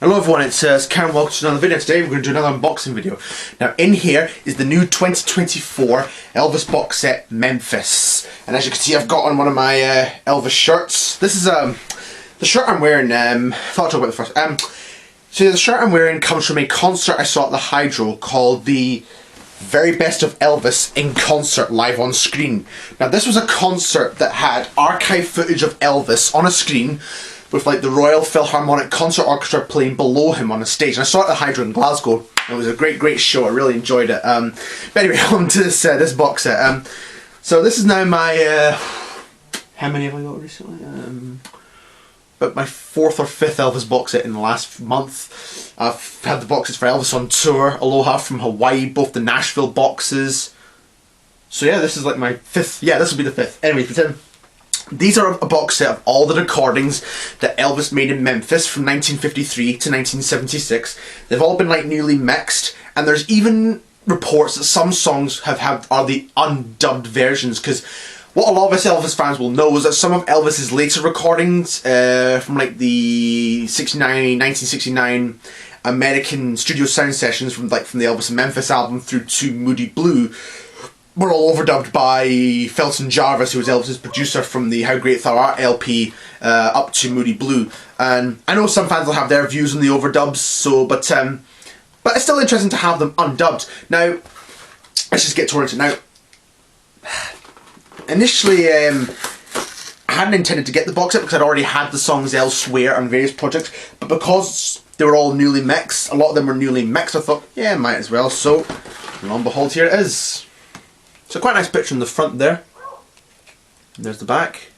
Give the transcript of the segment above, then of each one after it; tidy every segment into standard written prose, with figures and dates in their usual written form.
Hello everyone, it's Karen. Welcome to another video. Today we're going to do another unboxing video. Now in here is the new 2024 Elvis box set Memphis, and as you can see I've got on one of my Elvis shirts. This is the shirt I'm wearing. I thought I'd talk about it first. So the shirt I'm wearing comes from a concert I saw at the Hydro called the Very Best of Elvis in Concert Live on Screen. Now this was a concert that had archive footage of Elvis on a screen with like the Royal Philharmonic Concert Orchestra playing below him on a stage. And I saw it at the Hydro in Glasgow. It was a great show. I really enjoyed it. But anyway, on to this box set. So this is now my how many have I got recently? About my 4th or 5th Elvis box set in the last month. I've had the boxes for Elvis on Tour, Aloha from Hawaii, both the Nashville boxes. So yeah, this is like my 5th. Yeah, this will be the 5th. Anyway, pretend. These are a box set of all the recordings that Elvis made in Memphis from 1953 to 1976. They've all been like newly mixed, and there's even reports that some songs are the undubbed versions, because what a lot of us Elvis fans will know is that some of Elvis's later recordings from like the 1969 American studio sound sessions from the Elvis in Memphis album through to Moody Blue were all overdubbed by Felton Jarvis, who was Elvis's producer from the How Great Thou Art LP up to Moody Blue. And I know some fans will have their views on the overdubs, so but it's still interesting to have them undubbed. Now, let's just get towards it. Now, initially, I hadn't intended to get the box set because I'd already had the songs elsewhere on various projects, but because they were all newly mixed, a lot of them were newly mixed, I thought, yeah, might as well. So, lo and behold, here it is. So quite a nice picture in the front there. And there's the back.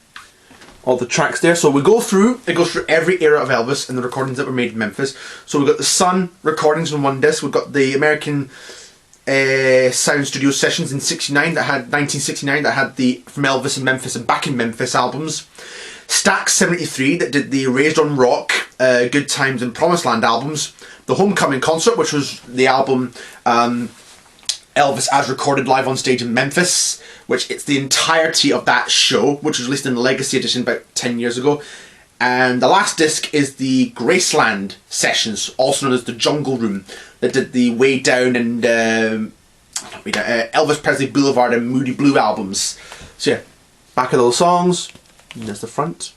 All the tracks there. So it goes through every era of Elvis and the recordings that were made in Memphis. So we've got the Sun recordings on one disc. We've got the American Sound Studio Sessions in 1969 that had the From Elvis in Memphis and Back in Memphis albums. Stax 73 that did the Raised on Rock, Good Times and Promised Land albums. The Homecoming Concert, which was the album Elvis as recorded live on stage in Memphis, which it's the entirety of that show, which was released in the Legacy Edition about 10 years ago. And the last disc is the Graceland Sessions, also known as the Jungle Room, that did the Way Down and Elvis Presley Boulevard and Moody Blue albums. So yeah, back of those songs, and there's the front.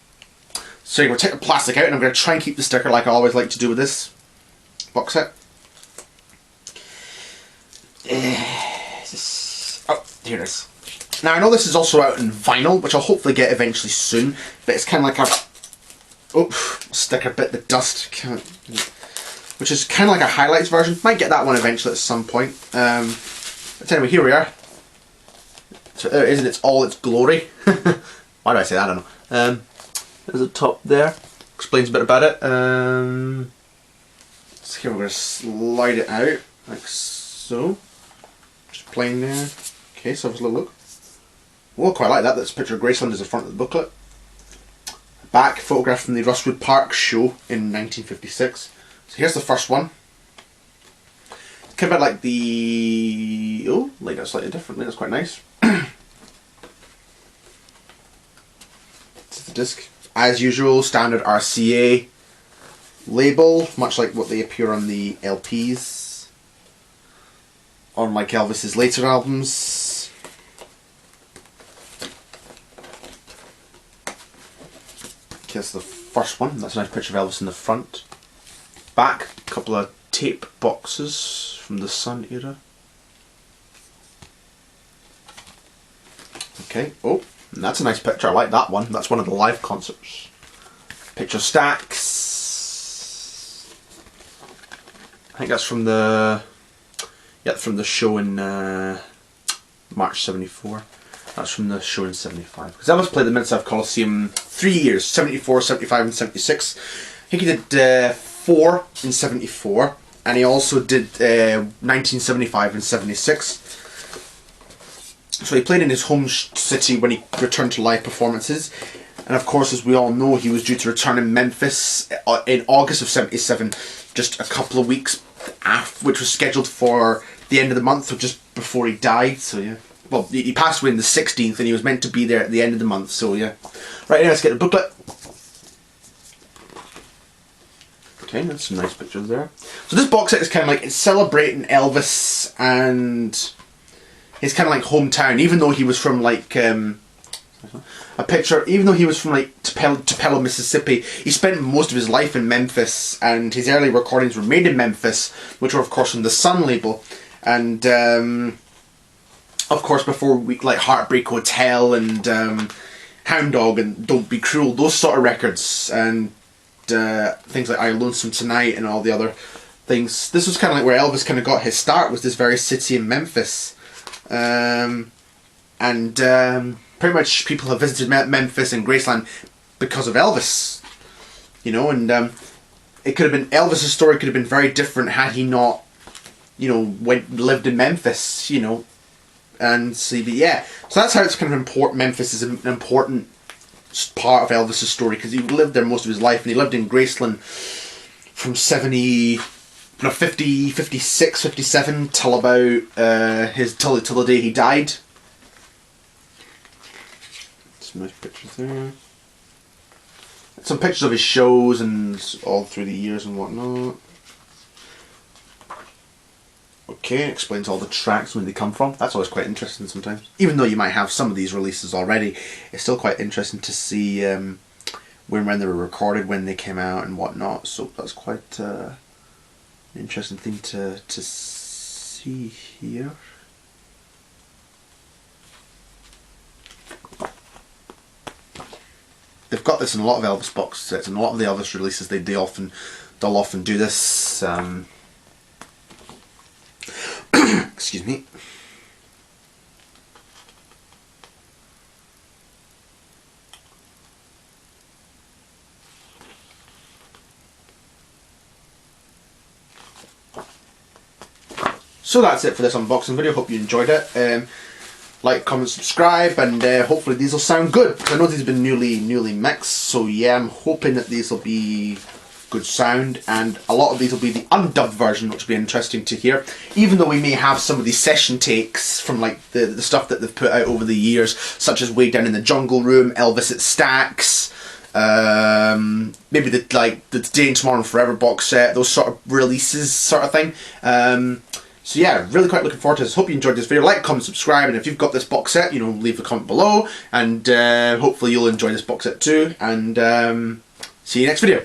So I'm going to take the plastic out and I'm going to try and keep the sticker like I always like to do with this box set. Oh, here it is. Now I know this is also out in vinyl, which I'll hopefully get eventually soon, but it's kind of like a sticker bit the dust, which is kind of like a highlights version. Might get that one eventually at some point. But anyway, here we are. So there it is in all its glory. Why do I say that? I don't know. There's a top there. Explains a bit about it. So here we're going to slide it out like so. Just plain there. Okay, so have a little look. Oh, quite like that. That's a picture of Graceland as the front of the booklet. Back, photograph from the Rustwood Park show in 1956. So here's the first one. It's kind of like the... Oh, laid out slightly differently. That's quite nice. This is the disc. As usual, standard RCA label, much like what they appear on the LPs. Unlike Elvis's later albums. Okay, that's the first one. That's a nice picture of Elvis in the front. Back, a couple of tape boxes from the Sun era. Okay, oh, and that's a nice picture. I like that one. That's one of the live concerts. Picture stacks. I think that's from the... Yeah, from the show in March 74. That's from the show in 75. Because Elvis played the Mid-South Coliseum 3 years, 74, 75 and 76. I think he did 4 in 74. And he also did 1975 and 76. So he played in his home city when he returned to live performances. And of course, as we all know, he was due to return in Memphis in August of 77. Just a couple of weeks after, which was scheduled for the end of the month, or just before he died. So yeah, well, he passed away on the 16th and he was meant to be there at the end of the month, so yeah. Right, anyway, let's get the booklet. Okay, that's some nice pictures there. So this box set is kind of like, it's celebrating Elvis and his kind of like hometown, even though he was from like, even though he was from like Tupelo, Mississippi, he spent most of his life in Memphis, and his early recordings were made in Memphis, which were of course from the Sun label, and of course before like Heartbreak Hotel and Hound Dog and Don't Be Cruel, those sort of records, and things like I Lonesome Tonight and all the other things. This was kind of like where Elvis kind of got his start, was this very city in Memphis, and pretty much people have visited Memphis and Graceland because of Elvis, you know, and it could have been, Elvis's story could have been very different had he not, you know, lived in Memphis, you know, and see, but yeah, so that's how it's kind of important. Memphis is an important part of Elvis's story because he lived there most of his life, and he lived in Graceland from 56, 57 till about till the day he died. Some nice pictures there. Some pictures of his shows and all through the years and whatnot. Okay, explains all the tracks when they come from. That's always quite interesting sometimes. Even though you might have some of these releases already, it's still quite interesting to see when they were recorded, when they came out and whatnot. So that's quite an interesting thing to see here. They've got this in a lot of Elvis box sets, and a lot of the Elvis releases they'll often do this. Excuse me. So that's it for this unboxing video. Hope you enjoyed it. Like, comment, subscribe, and hopefully these will sound good. I know these have been newly mixed, so yeah, I'm hoping that these will be good sound, and a lot of these will be the undubbed version, which will be interesting to hear, even though we may have some of these session takes from like the stuff that they've put out over the years, such as Way Down in the Jungle Room, Elvis at Stax, maybe the Today and Tomorrow and Forever box set, those sort of releases sort of thing. So yeah, really quite looking forward to this. Hope you enjoyed this video. Like, comment, subscribe, and if you've got this box set, you know, leave a comment below, and hopefully you'll enjoy this box set too, and see you next video.